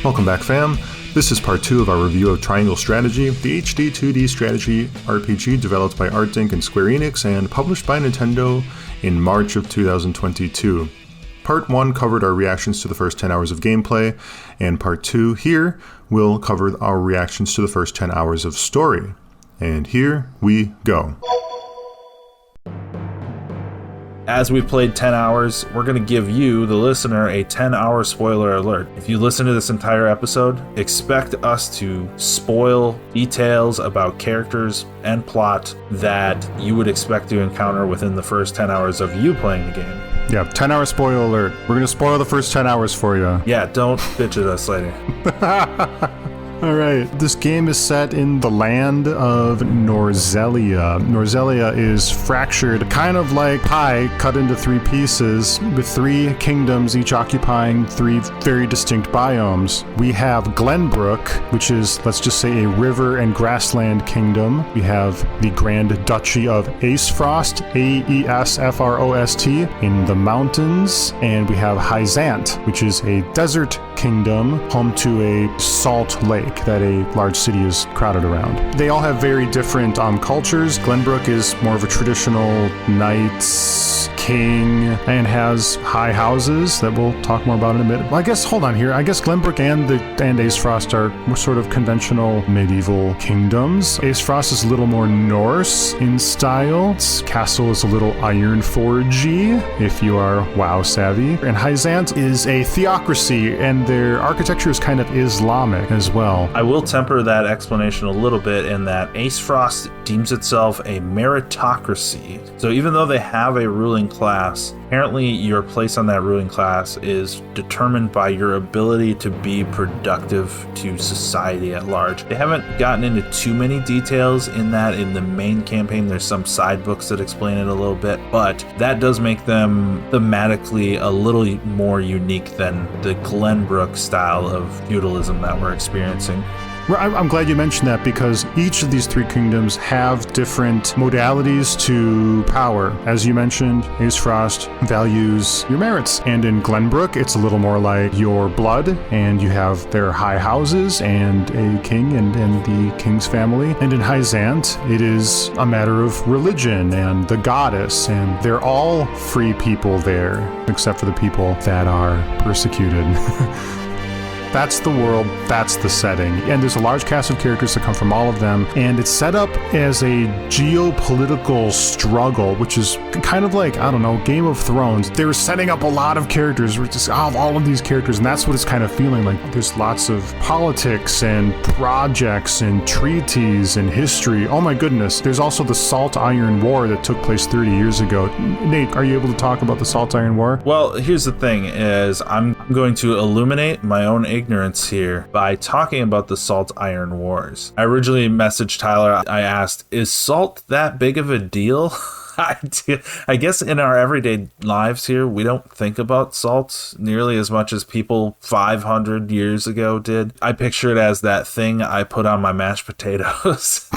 Welcome back, fam. This is part 2 of our review of Triangle Strategy, the HD 2D strategy RPG developed by Artdink and Square Enix and published by Nintendo in March of 2022. Part 1 covered our reactions to the first 10 hours of gameplay, and Part 2 here will cover our reactions to the first 10 hours of story. And here we go. As we've played 10 hours, we're going to give you, the listener, a 10-hour spoiler alert. If you listen to this entire episode, expect us to spoil details about characters and plot that you would expect to encounter within the first 10 hours of you playing the game. Yeah, 10-hour spoiler alert. We're going to spoil the first 10 hours for you. Yeah, don't bitch at us later. Alright, this game is set in the land of Norzelia. Norzelia is fractured, kind of like pie cut into 3 pieces, with 3 kingdoms each occupying 3 very distinct biomes. We have Glenbrook, which is, let's just say, a river and grassland kingdom. We have the Grand Duchy of Aesfrost, Aesfrost, in the mountains. And we have Hyzant, which is a desert kingdom, home to a salt lake that a large city is crowded around. They all have very different cultures. Glenbrook is more of a traditional knight's king and has high houses that we'll talk more about in a minute. Well, I guess, hold on here. I guess Glenbrook and Aesfrost are more sort of conventional medieval kingdoms. Aesfrost is a little more Norse in style. Its castle is a little Ironforge-y, if you are WoW savvy. And Hyzant is a theocracy, and their architecture is kind of Islamic as well. I will temper that explanation a little bit in that Aesfrost deems itself a meritocracy. So even though they have a ruling class, apparently your place on that ruling class is determined by your ability to be productive to society at large. They haven't gotten into too many details in that in the main campaign. There's some side books that explain it a little bit, but that does make them thematically a little more unique than the Glenbrook style of feudalism that we're experiencing. I'm glad you mentioned that, because each of these 3 kingdoms have different modalities to power. As you mentioned, Aesfrost values your merits, and in Glenbrook it's a little more like your blood, and you have their high houses and a king and the king's family. And in Hyzant it is a matter of religion and the goddess, and they're all free people there, except for the people that are persecuted. That's the world, that's the setting. And there's a large cast of characters that come from all of them, and it's set up as a geopolitical struggle, which is kind of like, I don't know, Game of Thrones. They were setting up a lot of characters, just all of these characters, and that's what it's kind of feeling like. There's lots of politics and projects and treaties and history. Oh my goodness. There's also the Salt Iron War that took place 30 years ago. Nate, are you able to talk about the Salt Iron War? Well, here's the thing, is I'm going to illuminate my own ignorance here by talking about the Salt Iron Wars. I originally messaged Tyler. I asked, is salt that big of a deal? I guess in our everyday lives here, we don't think about salt nearly as much as people 500 years ago did. I picture it as that thing I put on my mashed potatoes.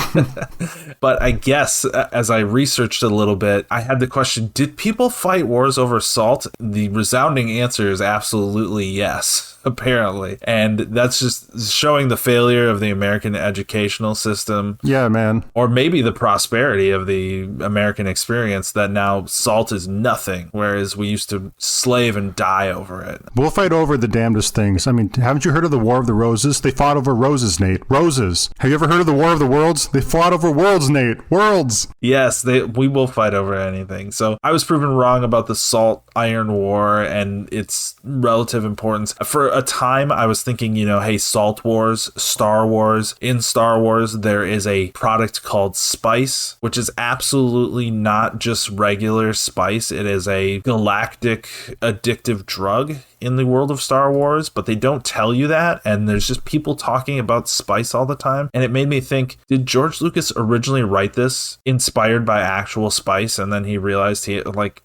But I guess as I researched a little bit, I had the question, did people fight wars over salt? The resounding answer is absolutely yes. Apparently. And that's just showing the failure of the American educational system. Yeah, man. Or maybe the prosperity of the American experience, that now salt is nothing, whereas we used to slave and die over it. We'll fight over the damnedest things. I mean, haven't you heard of the War of the Roses? They fought over roses, Nate. Roses. Have you ever heard of the War of the Worlds? They fought over worlds, Nate. Worlds. Yes, we will fight over anything. So I was proven wrong about the Salt Iron War and its relative importance. For a time, I was thinking, hey, Salt Wars, Star Wars. In Star Wars, there is a product called spice, which is absolutely not just regular spice. It is a galactic addictive drug in the world of Star Wars, but they don't tell you that, and there's just people talking about spice all the time. And it made me think, did George Lucas originally write this inspired by actual spice, and then he realized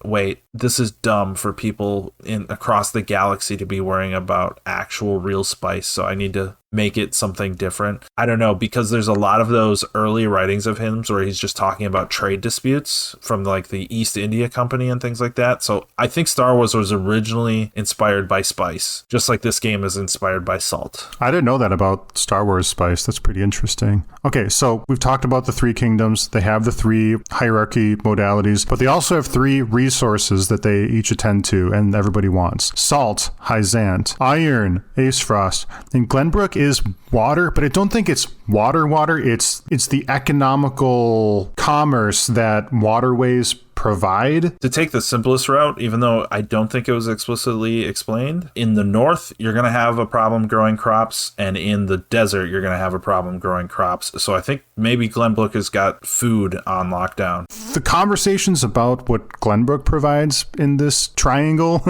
wait, this is dumb for people across the galaxy to be worrying about actual real spice, so I need to make it something different. I don't know, because there's a lot of those early writings of him where he's just talking about trade disputes from like the East India Company and things like that. So I think Star Wars was originally inspired by spice, just like this game is inspired by salt. I didn't know that about Star Wars spice. That's pretty interesting. Okay, so we've talked about the three kingdoms. They have the three hierarchy modalities, but they also have three resources that they each attend to and everybody wants. Salt, Hyzant, iron, Aesfrost, and Glenbrook is water, but I don't think it's water. It's the economical commerce that waterways provide. To take the simplest route, even though I don't think it was explicitly explained, in the north, you're going to have a problem growing crops, and in the desert, you're going to have a problem growing crops. So I think maybe Glenbrook has got food on lockdown. The conversations about what Glenbrook provides in this triangle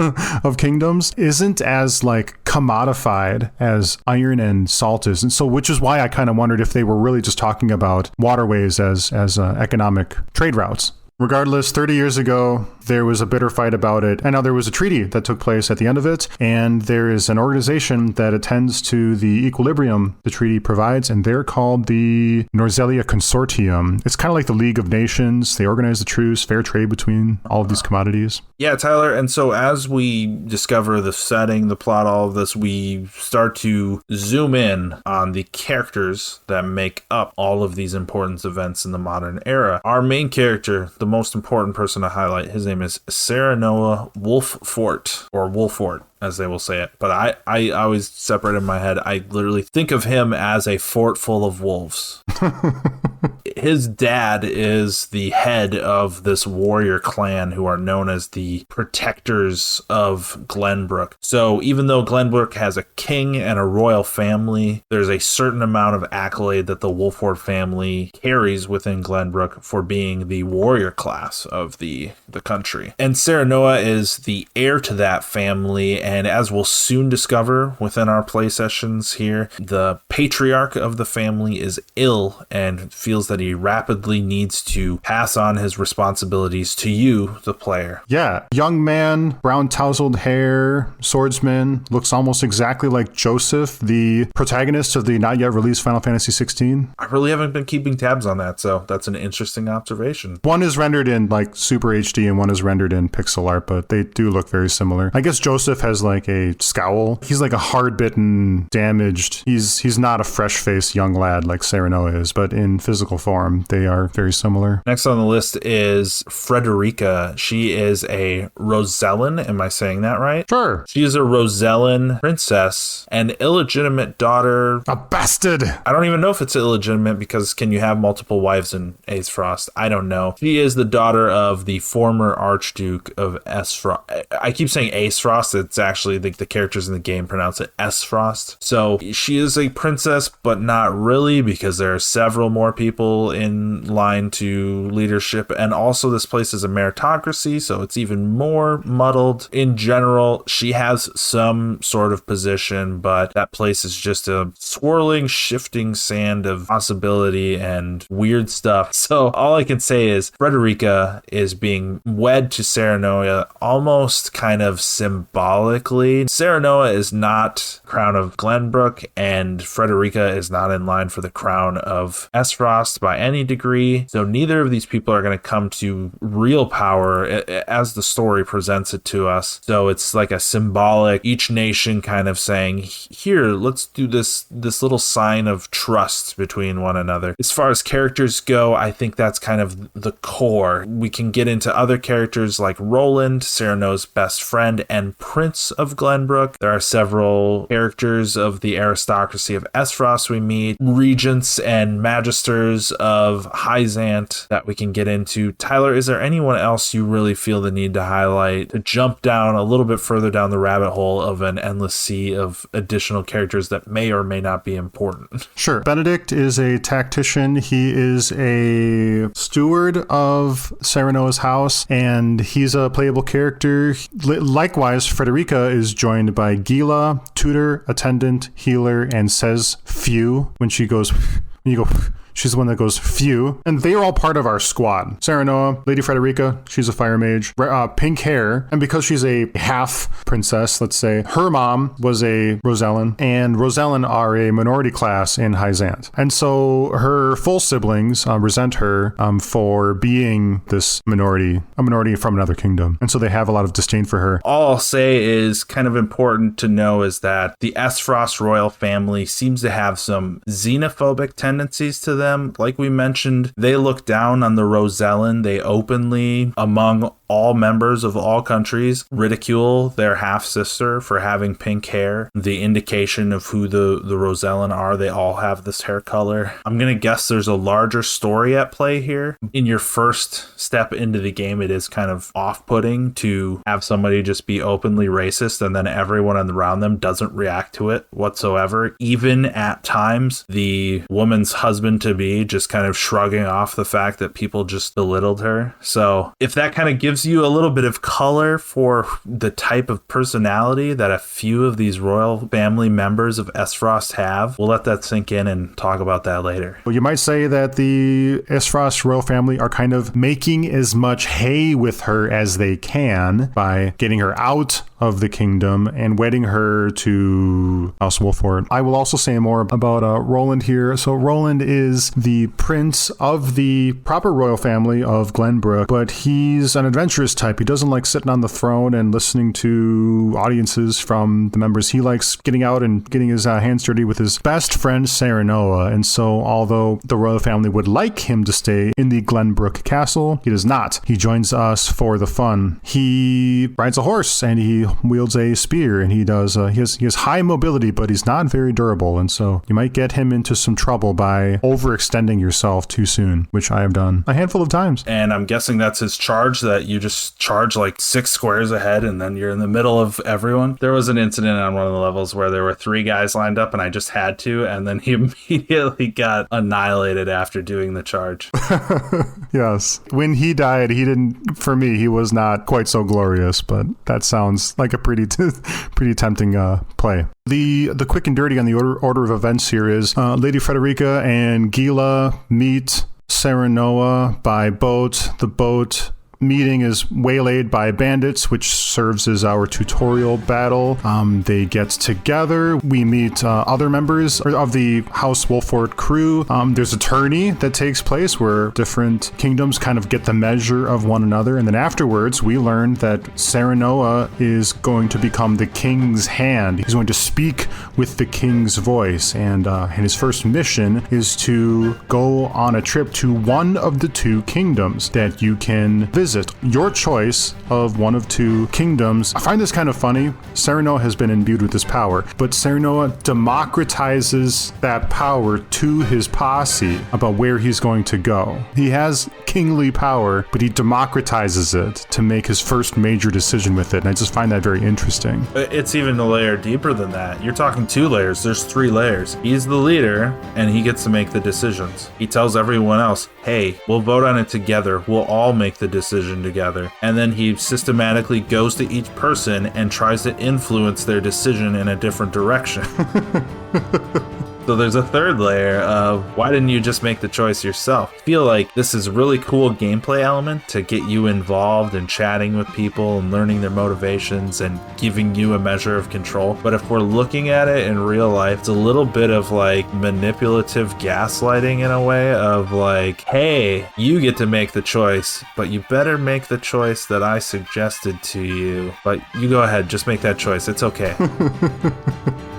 of kingdoms isn't as like commodified as iron and salt is. And so, which is why I kind of wondered if they were really just talking about waterways as economic trade routes. Regardless, 30 years ago, there was a bitter fight about it. And now there was a treaty that took place at the end of it. And there is an organization that attends to the equilibrium the treaty provides. And they're called the Norzelia Consortium. It's kind of like the League of Nations. They organize the truce, fair trade between all of these commodities. Yeah, Tyler. And so as we discover the setting, the plot, all of this, we start to zoom in on the characters that make up all of these important events in the modern era. Our main character, the most important person to highlight, his name is Serenoa Wolffort, or Wolffort, as they will say it. But I always separate in my head, I literally think of him as a fort full of wolves. His dad is the head of this warrior clan who are known as the Protectors of Glenbrook. So even though Glenbrook has a king and a royal family, there's a certain amount of accolade that the Wolffort family carries within Glenbrook for being the warrior class of the country. And Serenoa is the heir to that family, and as we'll soon discover within our play sessions here, the patriarch of the family is ill and feels that he rapidly needs to pass on his responsibilities to you, the player. Yeah, young man, brown tousled hair, swordsman, looks almost exactly like Joseph, the protagonist of the not yet released Final Fantasy 16. I really haven't been keeping tabs on that, so that's an interesting observation. One is rendered in like Super HD and one is rendered in pixel art, but they do look very similar. I guess Joseph has like a scowl. He's like a hard-bitten, damaged. He's not a fresh-faced young lad like Serenoa is, but in physical form, they are very similar. Next on the list is Frederica. She is a Rosellan. Am I saying that right? Sure. She is a Rosellan princess, an illegitimate daughter. A bastard. I don't even know if it's illegitimate because can you have multiple wives in Aesfrost? I don't know. She is the daughter of the former Archduke of Aesfrost. I keep saying Aesfrost. It's actually the characters in the game pronounce it Aesfrost. So she is a princess, but not really, because there are several more people in line to leadership. And also this place is a meritocracy, so it's even more muddled. In general, she has some sort of position, but that place is just a swirling, shifting sand of possibility and weird stuff. So all I can say is Frederica is being wed to Serenoa almost kind of symbolically. Serenoa is not crown of Glenbrook, and Frederica is not in line for the crown of Aesfrost by any degree. So neither of these people are going to come to real power as the story presents it to us. So it's like a symbolic, each nation kind of saying, here, let's do this little sign of trust between one another. As far as characters go, I think that's kind of the core. We can get into other characters like Roland, Serenoa's best friend and prince of Glenbrook. There are several characters of the aristocracy of Aesfrost we meet, regents and magisters of Hyzant that we can get into. Tyler, is there anyone else you really feel the need to highlight to jump down a little bit further down the rabbit hole of an endless sea of additional characters that may or may not be important? Sure. Benedict is a tactician. He is a steward of Serenoa's house, and he's a playable character. Likewise, Frederica is joined by Gila, tutor, attendant, healer, and says few when she goes, when you go, she's the one that goes phew. And they are all part of our squad. Serenoa, Lady Frederica, she's a fire mage. Pink hair. And because she's a half princess, let's say, her mom was a Rosellan, and Rosellan are a minority class in Hyzant. And so her full siblings resent her for being this a minority from another kingdom. And so they have a lot of disdain for her. All I'll say is kind of important to know is that the Esfrost royal family seems to have some xenophobic tendencies to them. Like we mentioned, they look down on the Rosellan. They openly, among all members of all countries, ridicule their half-sister for having pink hair. The indication of who the Rosellan are, they all have this hair color. I'm going to guess there's a larger story at play here. In your first step into the game, it is kind of off-putting to have somebody just be openly racist and then everyone around them doesn't react to it whatsoever. Even at times, the woman's husband-to-be just kind of shrugging off the fact that people just belittled her. So if that kind of gives you a little bit of color for the type of personality that a few of these royal family members of Esfrost have, we'll let that sink in and talk about that later. Well, you might say that the Esfrost royal family are kind of making as much hay with her as they can by getting her out of the kingdom and wedding her to House Wolford. I will also say more about Roland here. So Roland is the prince of the proper royal family of Glenbrook, but he's an adventurous type. He doesn't like sitting on the throne and listening to audiences from the members. He likes getting out and getting his hands dirty with his best friend Serenoa. And so although the royal family would like him to stay in the Glenbrook castle, he does not. He joins us for the fun. He rides a horse and he wields a spear, and he has high mobility, but he's not very durable, and so you might get him into some trouble by overextending yourself too soon, which I have done a handful of times. And I'm guessing that's his charge, that you just charge like 6 squares ahead and then you're in the middle of everyone. There was an incident on one of the levels where there were 3 guys lined up and I just had to, and then he immediately got annihilated after doing the charge. Yes. When he died, for me, he was not quite so glorious, but that sounds like a pretty tempting play. The quick and dirty on the order of events here is Lady Frederica and Gila meet Serenoa by boat. The boat meeting is waylaid by bandits, which serves as our tutorial battle. They get together. We meet other members of the House Wolford crew. There's a tourney that takes place where different kingdoms kind of get the measure of one another. And then afterwards, we learn that Serenoa is going to become the king's hand. He's going to speak with the king's voice. And his first mission is to go on a trip to one of the 2 kingdoms that you can visit. Your choice of one of 2 kingdoms. I find this kind of funny. Serenoa has been imbued with this power, but Serenoa democratizes that power to his posse about where he's going to go. He has kingly power, but he democratizes it to make his first major decision with it, and I just find that very interesting. It's even a layer deeper than that. You're talking 2 layers. There's 3 layers. He's the leader, and he gets to make the decisions. He tells everyone else, hey, we'll vote on it together. We'll all make the decision together. And then he systematically goes to each person and tries to influence their decision in a different direction. So there's a 3rd layer of why didn't you just make the choice yourself? I feel like this is a really cool gameplay element to get you involved in chatting with people and learning their motivations and giving you a measure of control. But if we're looking at it in real life, it's a little bit of like manipulative gaslighting in a way of like, hey, you get to make the choice, but you better make the choice that I suggested to you. But you go ahead, just make that choice. It's okay.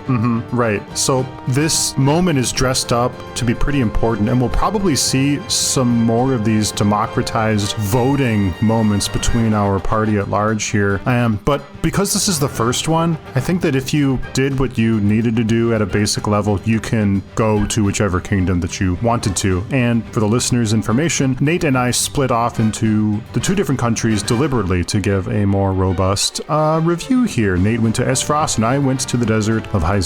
Mm-hmm, right. So this moment is dressed up to be pretty important, and we'll probably see some more of these democratized voting moments between our party at large here. But because this is the first one, I think that if you did what you needed to do at a basic level, you can go to whichever kingdom that you wanted to. And for the listeners' information, Nate and I split off into the 2 different countries deliberately to give a more robust review here. Nate went to Esfrost, and I went to the desert of Hyzant.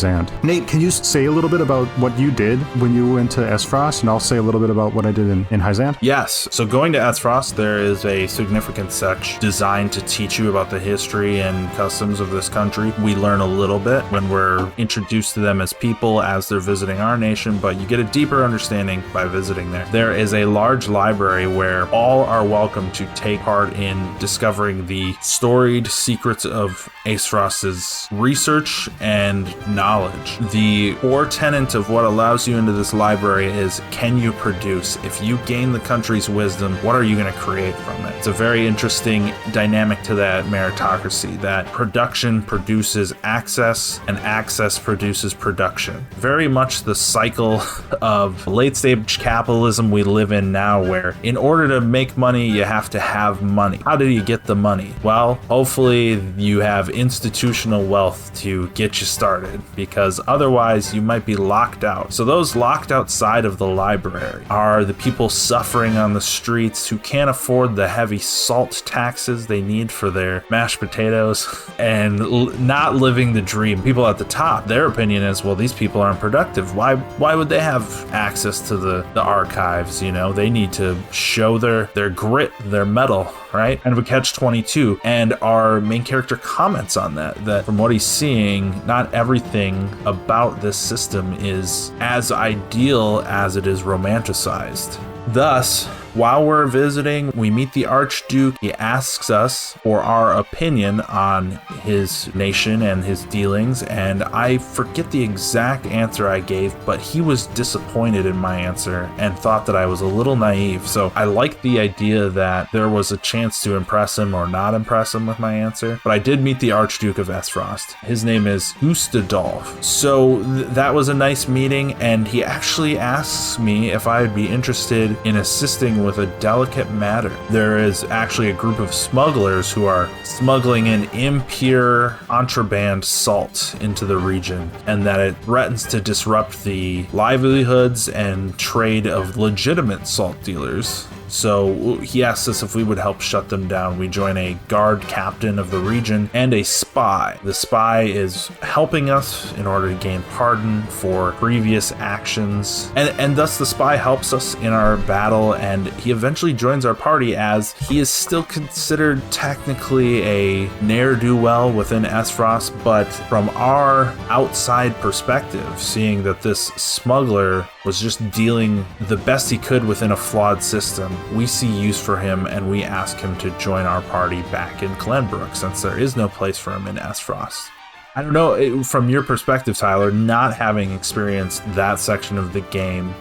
Nate, can you say a little bit about about what you did when you went to Esfrost, and I'll say a little bit about what I did in Hyzant? Yes. So going to Esfrost, there is a significant section designed to teach you about the history and customs of this country. We learn a little bit when we're introduced to them as people as they're visiting our nation, but you get a deeper understanding by visiting there. There is a large library where all are welcome to take part in discovering the storied secrets of Aesfrost's research and knowledge. The core tenet of what allows you into this library is, can you produce? If you gain the country's wisdom, what are you going to create from it? It's a very interesting dynamic to that meritocracy, that production produces access and access produces production. Very much the cycle of late stage capitalism we live in now, where in order to make money, you have to have money. How do you get the money? Well, hopefully you have institutional wealth to get you started, because otherwise you might be locked out. So those locked outside of the library are the people suffering on the streets who can't afford the heavy salt taxes they need for their mashed potatoes and not living the dream. People at the top, their opinion is, well, these people aren't productive. Why would they have access to the archives? You know, they need to show their grit, their mettle, right? Kind of a catch-22. And our main character comments on that from what he's seeing, not everything about this system is as ideal as it is romanticized. Thus, while we're visiting, we meet the Archduke. He asks us for our opinion on his nation and his dealings, and I forget the exact answer I gave, but he was disappointed in my answer and thought that I was a little naive. So I liked the idea that there was a chance to impress him or not impress him with my answer. But I did meet the Archduke of Esfrost. His name is Ustadolf. So that was a nice meeting, and he actually asks me if I would be interested in assisting with a delicate matter. There is actually a group of smugglers who are smuggling in impure contraband salt into the region, and that it threatens to disrupt the livelihoods and trade of legitimate salt dealers. So he asked us if we would help shut them down. We join a guard captain of the region and a spy. The spy is helping us in order to gain pardon for previous actions. And thus the spy helps us in our battle, and he eventually joins our party, as he is still considered technically a ne'er-do-well within Esfrost, but from our outside perspective, seeing that this smuggler was just dealing the best he could within a flawed system, we see use for him, and we ask him to join our party back in Glenbrook, since there is no place for him in Esfrost. I don't know, from your perspective, Tyler, not having experienced that section of the game,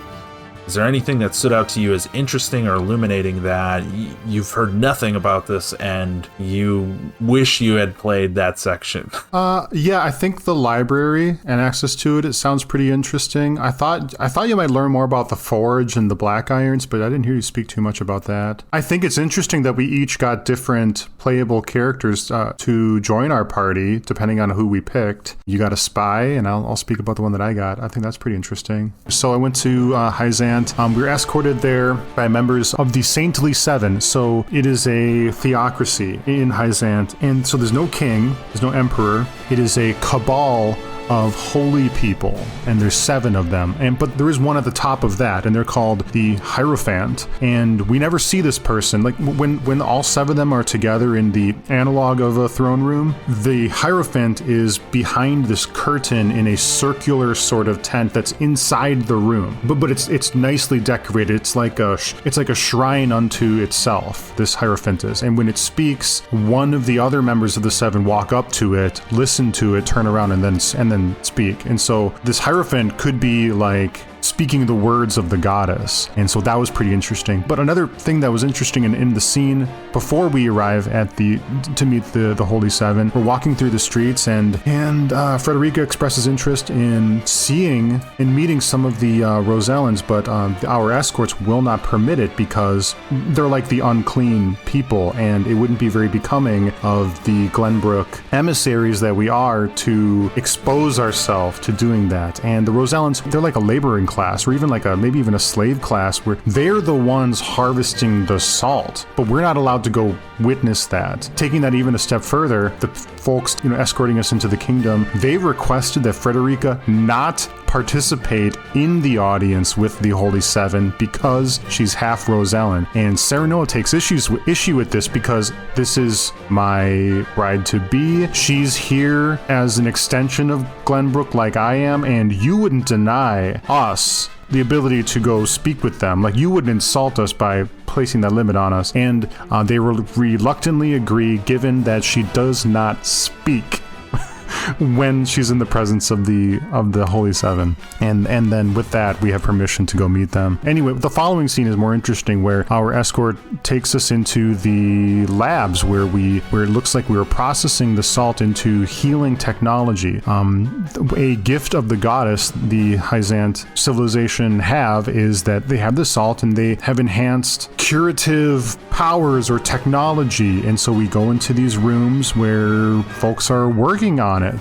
is there anything that stood out to you as interesting or illuminating that you've heard nothing about this and you wish you had played that section? Yeah, I think the library and access to it sounds pretty interesting. I thought you might learn more about the forge and the black irons, but I didn't hear you speak too much about that. I think it's interesting that we each got different playable characters to join our party, depending on who we picked. You got a spy, and I'll speak about the one that I got. I think that's pretty interesting. So I went to Hyzant. We were escorted there by members of the Saintly Seven. So it is a theocracy in Hyzant. And so there's no king, there's no emperor. It is a cabal of holy people, and there's 7 of them, but there is one at the top of that, and they're called the Hierophant, and we never see this person. Like when all 7 of them are together in the analog of a throne room, the Hierophant is behind this curtain in a circular sort of tent that's inside the room, but it's nicely decorated. It's like a shrine unto itself, this Hierophant is, and when it speaks, one of the other members of the 7 walk up to it, listen to it, turn around, and then speak. And so this Hierophant could be like speaking the words of the goddess. And so that was pretty interesting. But another thing that was interesting in the scene before we arrive at to meet the Holy Seven, we're walking through the streets, and Frederica expresses interest in meeting some of the Rosellans, but our escorts will not permit it because they're like the unclean people, and it wouldn't be very becoming of the Glenbrook emissaries that we are to expose ourselves to doing that. And the Rosellans, they're like a laboring class, or even like maybe even a slave class, where they're the ones harvesting the salt, but we're not allowed to go witness that. Taking that even a step further, the folks escorting us into the kingdom, they requested that Frederica not participate in the audience with the Holy Seven because she's half Rosellen. And Serenoa takes issue with this because this is my bride-to-be. She's here as an extension of Glenbrook like I am, and you wouldn't deny us the ability to go speak with them. Like, you wouldn't insult us by placing that limit on us. And they reluctantly agree, given that she does not speak when she's in the presence of the Holy Seven. And then with that, we have permission to go meet them. Anyway, the following scene is more interesting, where our escort takes us into the labs where it looks like we were processing the salt into healing technology. A gift of the goddess the Hyzant civilization have is that they have the salt and they have enhanced curative powers or technology. And so we go into these rooms where folks are working on it.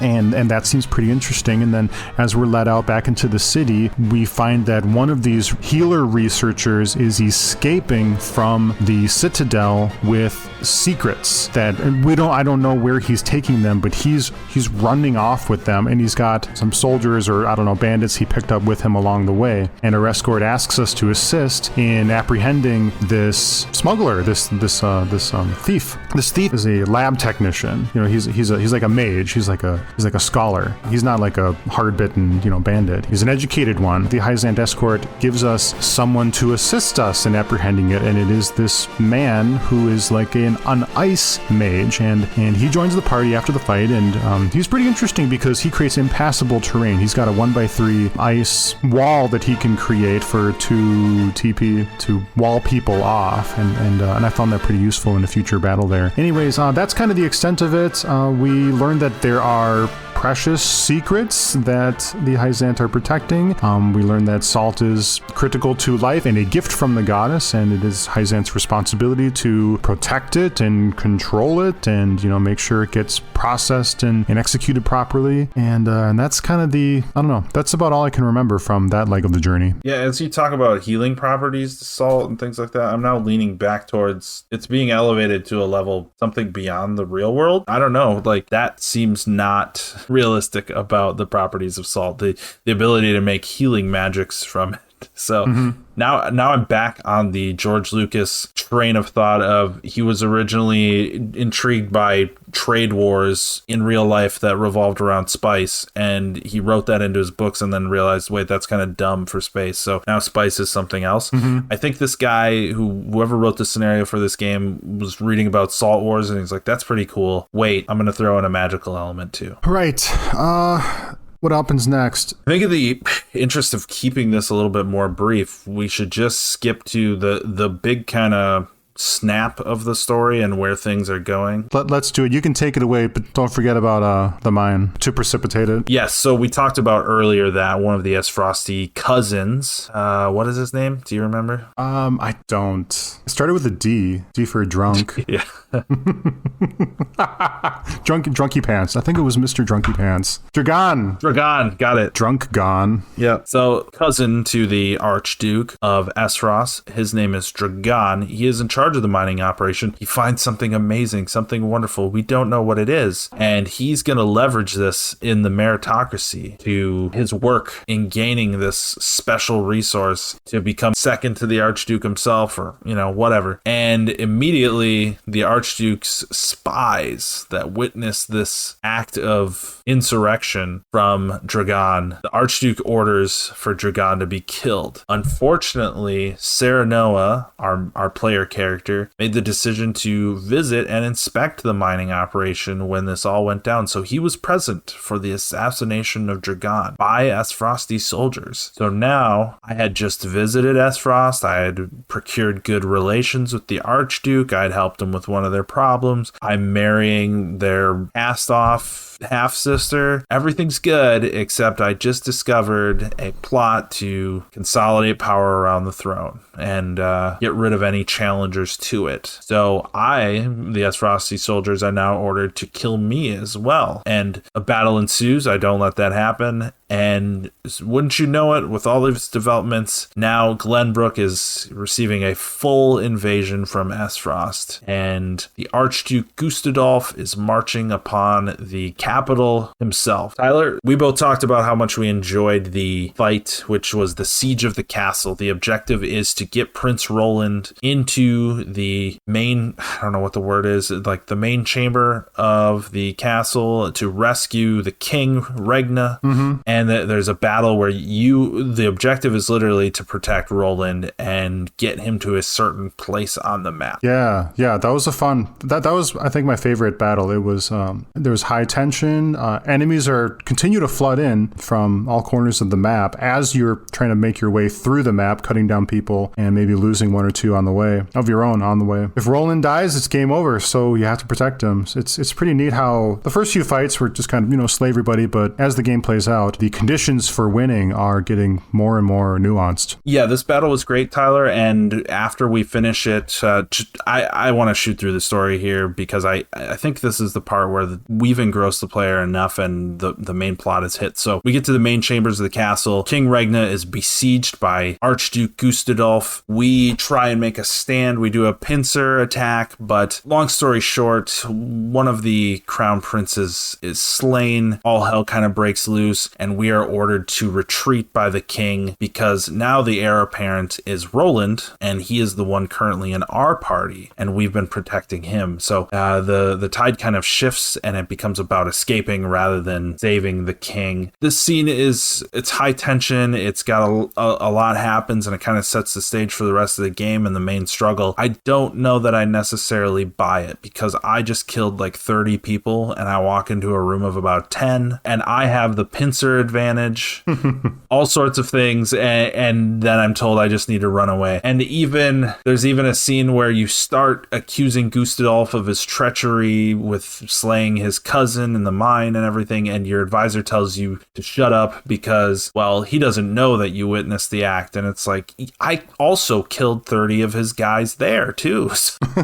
And that seems pretty interesting. And then as we're let out back into the city, we find that one of these healer researchers is escaping from the Citadel with secrets that I don't know where he's taking them, but he's running off with them, and he's got some soldiers or bandits he picked up with him along the way. And our escort asks us to assist in apprehending this smuggler, this thief. This thief is a lab technician. He's like a mage. He's like a scholar. He's not like a hard-bitten, bandit. He's an educated one. The Hyzant escort gives us someone to assist us in apprehending it, and it is this man who is like an ice mage, and he joins the party after the fight, and he's pretty interesting because he creates impassable terrain. He's got a 1x3 ice wall that he can create for 2 TP to wall people off, and I found that pretty useful in a future battle there. Anyways, that's kind of the extent of it. We learned that there are precious secrets that the Hyzant are protecting. We learned that salt is critical to life and a gift from the goddess, and it is Hyzant's responsibility to protect it and control it and, make sure it gets processed and executed properly. And that's kind of that's about all I can remember from that leg of the journey. Yeah, as you talk about healing properties to salt and things like that, I'm now leaning back towards it's being elevated to a level, something beyond the real world. I don't know, like that seems not realistic about the properties of salt, the ability to make healing magics from it. So now I'm back on the George Lucas train of thought of he was originally intrigued by trade wars in real life that revolved around spice, and he wrote that into his books and then realized, wait, that's kind of dumb for space. So now spice is something else. I think this guy whoever wrote the scenario for this game was reading about salt wars and he's like, that's pretty cool. Wait, I'm going to throw in a magical element too. Right. What happens next? I think in the interest of keeping this a little bit more brief, we should just skip to the big kind of snap of the story and where things are going. Let's do it. You can take it away, but don't forget about the mine to precipitate it. Yes, so we talked about earlier that one of the S. Frosty cousins, what is his name? Do you remember? I don't. It started with a D. D for drunk. Yeah. Drunky Pants. I think it was Mr. Drunky Pants. Dragon, got it. Drunk Gone. Yeah. So cousin to the Archduke of Esros, his name is Dragon. He is in charge of the mining operation. He finds something amazing, something wonderful. We don't know what it is. And he's going to leverage this in the meritocracy to his work in gaining this special resource to become second to the Archduke himself, or, whatever. And immediately the Archduke's spies that witness this act of insurrection from Dragon, the Archduke orders for Dragon to be killed. Unfortunately, Serenoa, our player character, made the decision to visit and inspect the mining operation when this all went down. So he was present for the assassination of Dragon by S. Frosty soldiers. So now I had just visited S. Frost. I had procured good relations with the Archduke. I'd helped him with one of their problems. I'm marrying their cast off half-sister. Everything's good, except I just discovered a plot to consolidate power around the throne and get rid of any challengers to it. So the S. Frosty soldiers, are now ordered to kill me as well. And a battle ensues. I don't let that happen. And wouldn't you know it, with all of its developments, now Glenbrook is receiving a full invasion from Aesfrost, and the Archduke Gustadolf is marching upon the capital himself. Tyler, we both talked about how much we enjoyed the fight, which was the siege of the castle. The objective is to get Prince Roland into the main, I don't know what the word is, like the main chamber of the castle, to rescue the king, Regna. And there's a battle where the objective is literally to protect Roland and get him to a certain place on the map. Yeah, that was that was, I think, my favorite battle. It was there was high tension. Enemies continue to flood in from all corners of the map as you're trying to make your way through the map, cutting down people and maybe losing one or two on the way of your own on the way. If Roland dies, it's game over, so you have to protect him. It's pretty neat how the first few fights were just kind of, slay everybody, but as the game plays out, the conditions for winning are getting more and more nuanced. Yeah, this battle was great, Tyler, and after we finish it, I want to shoot through the story here because I think this is the part where we've engrossed the player enough and the main plot is hit. So we get to the main chambers of the castle. King Regna is besieged by Archduke Gustadolf. We try and make a stand. We do a pincer attack, but long story short, one of the crown princes is slain. All hell kind of breaks loose, and we are ordered to retreat by the king because now the heir apparent is Roland, and he is the one currently in our party, and we've been protecting him. So the tide kind of shifts, and it becomes about escaping rather than saving the king. This scene it's high tension. It's got a lot happens, and it kind of sets the stage for the rest of the game and the main struggle. I don't know that I necessarily buy it because I just killed like 30 people, and I walk into a room of about 10, and I have the pincer advantage, all sorts of things, and then I'm told I just need to run away. And there's even a scene where you start accusing Gustadolf of his treachery with slaying his cousin in the mine and everything, and your advisor tells you to shut up because, well, he doesn't know that you witnessed the act. And it's like, I also killed 30 of his guys there too.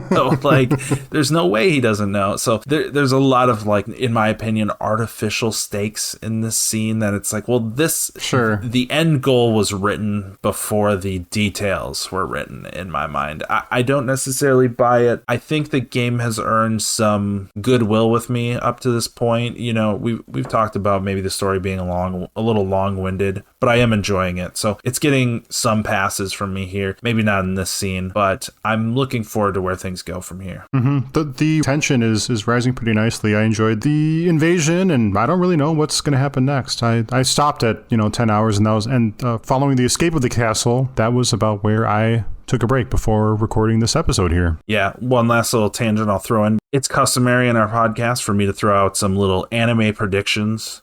So like, there's no way he doesn't know. So there's a lot of, like, in my opinion, artificial stakes in this scene that it's like, well, the end goal was written before the details were written in my mind. I don't necessarily buy it. I think the game has earned some goodwill with me up to this point. We've talked about maybe the story being a little long-winded, but I am enjoying it. So it's getting some passes from me here. Maybe not in this scene, but I'm looking forward to where things go from here. The tension is rising pretty nicely. I enjoyed the invasion, and I don't really know what's going to happen next. I stopped at 10 hours, and following the escape of the castle, that was about where I took a break before recording this episode here. Yeah, one last little tangent I'll throw in. It's customary in our podcast for me to throw out some little anime predictions.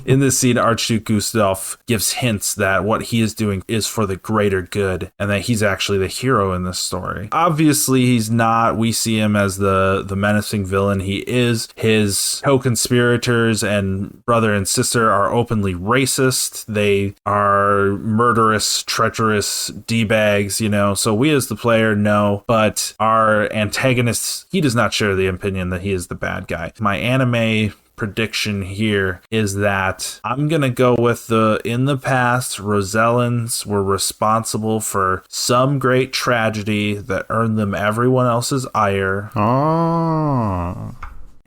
In this scene, Archduke Gustadolf gives hints that what he is doing is for the greater good, and that he's actually the hero in this story. Obviously, he's not. We see him as the menacing villain he is. His co-conspirators and brother and sister are openly racist. They are murderous, treacherous D-bags, so we as the player know, but our antagonist, he does not share the opinion that he is the bad guy. My anime prediction here is that I'm gonna go with in the past, Rosellans were responsible for some great tragedy that earned them everyone else's ire.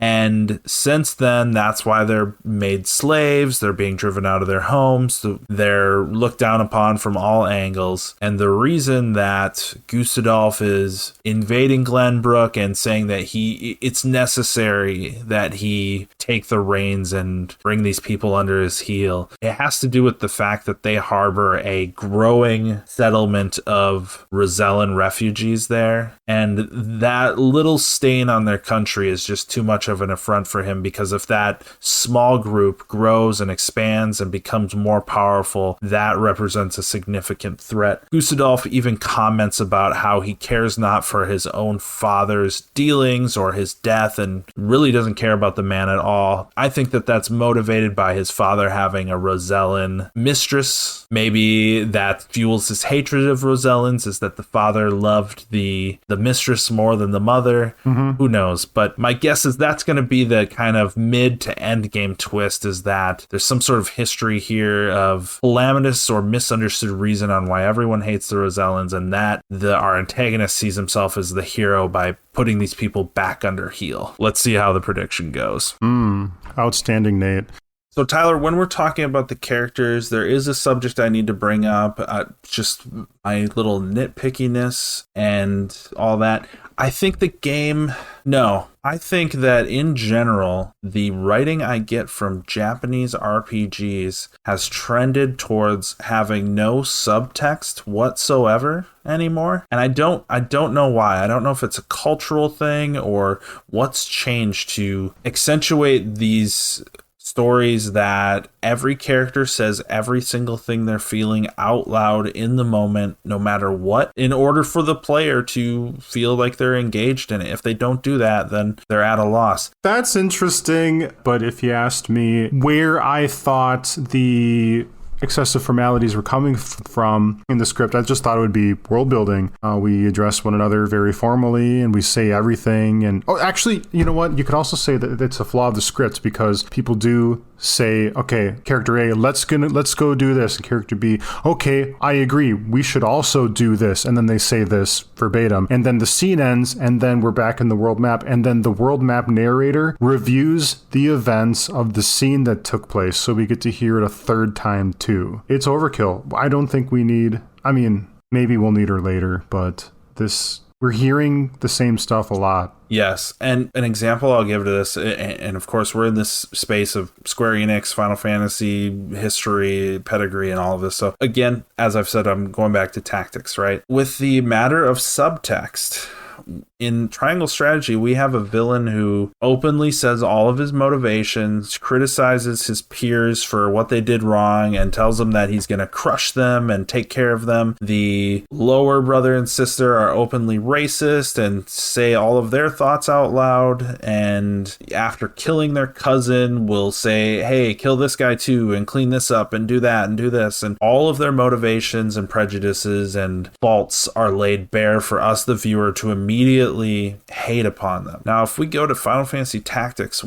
And since then, that's why they're made slaves. They're being driven out of their homes. They're looked down upon from all angles. And the reason that Gustadolf is invading Glenbrook and saying that it's necessary that he take the reins and bring these people under his heel, it has to do with the fact that they harbor a growing settlement of Rosellan refugees there. And that little stain on their country is just too much of an affront for him, because if that small group grows and expands and becomes more powerful, that represents a significant threat. Gustadolf even comments about how he cares not for his own father's dealings or his death and really doesn't care about the man at all. I think that that's motivated by his father having a Rosellan mistress. Maybe that fuels his hatred of Rosellans, is that the father loved the mistress more than the mother. Who knows? But my guess is that's that's going to be the kind of mid to end game twist, is that there's some sort of history here of calamitous or misunderstood reason on why everyone hates the Rosellans, and that our antagonist sees himself as the hero by putting these people back under heel. Let's see how the prediction goes. Outstanding, Nate. So, Tyler, when we're talking about the characters, there is a subject I need to bring up, just my little nitpickiness and all that. I think I think that in general, the writing I get from Japanese RPGs has trended towards having no subtext whatsoever anymore. And I don't know why. I don't know if it's a cultural thing or what's changed to accentuate these stories that every character says every single thing they're feeling out loud in the moment, no matter what, in order for the player to feel like they're engaged in it. If they don't do that, then they're at a loss. That's interesting, but if you asked me where I thought the excessive formalities were coming from in the script, I just thought it would be world building. We address one another very formally and we say everything. And actually, you know what? You could also say that it's a flaw of the script, because people do say, okay, character A, let's go do this, and character B, okay, I agree, we should also do this, and then they say this verbatim, and then the scene ends, and then we're back in the world map, and then the world map narrator reviews the events of the scene that took place, so we get to hear it a third time too. It's overkill. I don't think we need, maybe we'll need her later, but we're hearing the same stuff a lot. Yes, and an example I'll give to this, and of course we're in this space of Square Enix, Final Fantasy, history, pedigree, and all of this. So again, as I've said, I'm going back to tactics, right? With the matter of subtext, in Triangle Strategy, we have a villain who openly says all of his motivations, criticizes his peers for what they did wrong, and tells them that he's going to crush them and take care of them. The lower brother and sister are openly racist and say all of their thoughts out loud, and after killing their cousin will say, hey, kill this guy too, and clean this up, and do that, and do this. And all of their motivations and prejudices and faults are laid bare for us, the viewer, to immediately hate upon them. Now, if we go to Final Fantasy Tactics,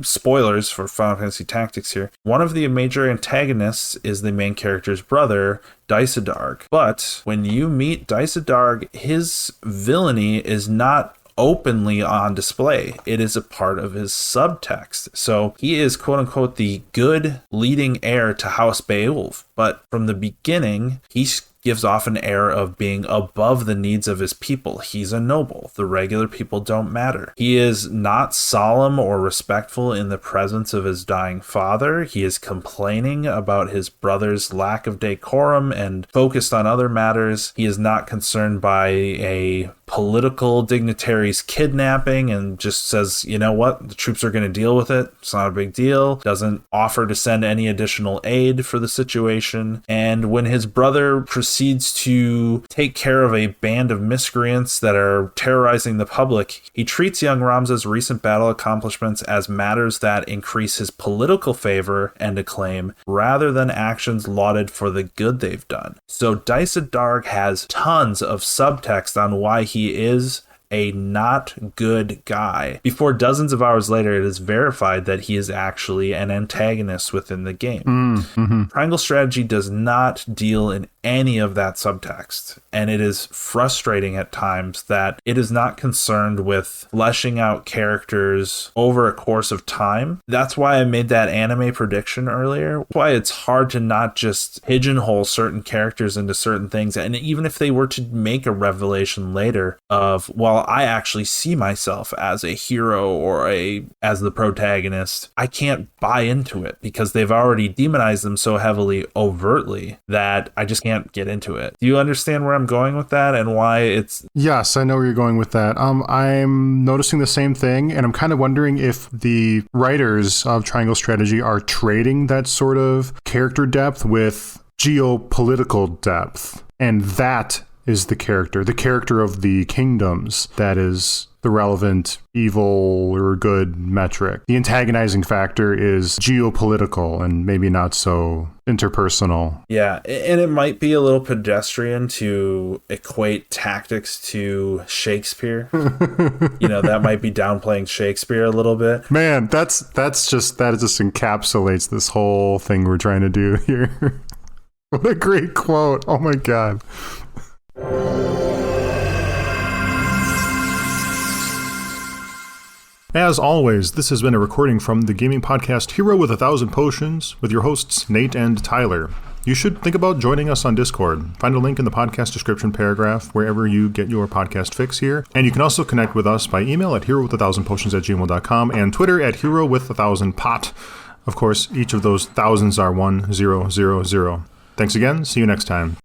spoilers for Final Fantasy Tactics here, one of the major antagonists is the main character's brother, Dysadarg. But when you meet Dysadarg, his villainy is not openly on display. It is a part of his subtext. So he is, quote unquote, the good leading heir to House Beowulf. But from the beginning, he gives off an air of being above the needs of his people. He's a noble. The regular people don't matter. He is not solemn or respectful in the presence of his dying father. He is complaining about his brother's lack of decorum and focused on other matters. He is not concerned by a political dignitary's kidnapping and just says, you know what, the troops are going to deal with it. It's not a big deal. Doesn't offer to send any additional aid for the situation. And when his brother proceeds to take care of a band of miscreants that are terrorizing the public, he treats young Ramza's recent battle accomplishments as matters that increase his political favor and acclaim rather than actions lauded for the good they've done. So Dysadarg has tons of subtext on why he is a not good guy, before dozens of hours later it is verified that he is actually an antagonist within the game. Triangle Strategy does not deal in any of that subtext, and it is frustrating at times that it is not concerned with fleshing out characters over a course of time. That's why I made that anime prediction earlier. Why it's hard to not just pigeonhole certain characters into certain things, and even if they were to make a revelation later of, well, I actually see myself as a hero or as the protagonist, I can't buy into it because they've already demonized them so heavily overtly that I just can't get into it. Do you understand where I'm going with that and why it's... Yes, I know where you're going with that. I'm noticing the same thing, and I'm kind of wondering if the writers of Triangle Strategy are trading that sort of character depth with geopolitical depth, and that is the character of the kingdoms that is the relevant evil or good metric. The antagonizing factor is geopolitical and maybe not so interpersonal. Yeah, and it might be a little pedestrian to equate tactics to Shakespeare. That might be downplaying Shakespeare a little bit. Man, that just encapsulates this whole thing we're trying to do here. What a great quote. Oh my God. As always, this has been a recording from the gaming podcast Hero with 1,000 Potions with your hosts Nate and Tyler. You should think about joining us on Discord. Find a link in the podcast description paragraph wherever you get your podcast fix here. And you can also connect with us by email at herowith1000potions@gmail.com and Twitter at herowith1000pot. Of course, each of those thousands are 1000. Thanks again. See you next time.